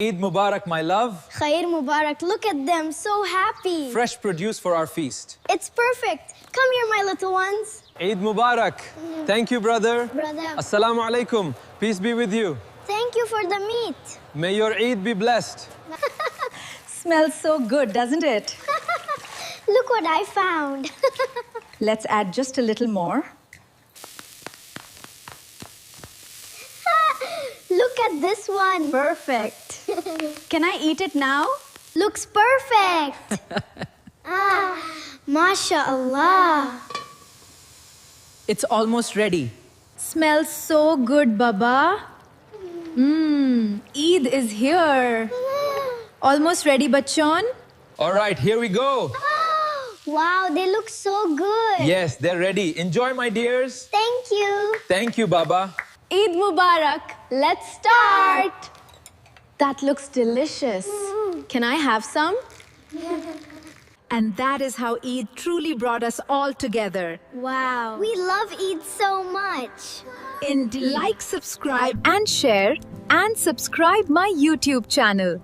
Eid Mubarak, my love. Khair Mubarak. Look at them, so happy. Fresh produce for our feast. It's perfect. Come here, my little ones. Eid Mubarak. Thank you, brother. Brother. Assalamu alaikum. Peace be with you. Thank you for the meat. May your Eid be blessed. Smells so good, doesn't it? Look what I found. Let's add just a little more. Look at this one. Perfect. Can I eat it now? Looks perfect. MashaAllah. It's almost ready. Smells so good, Baba. Eid is here. Almost ready, Bachon? All right, here we go. Wow, they look so good. Yes, they're ready. Enjoy, my dears. Thank you. Thank you, Baba. Eid Mubarak. Let's start. That looks delicious. Can I have some? And that is how Eid truly brought us all together. Wow. We love Eid so much. Indeed. Like, subscribe, and share, and subscribe my YouTube channel.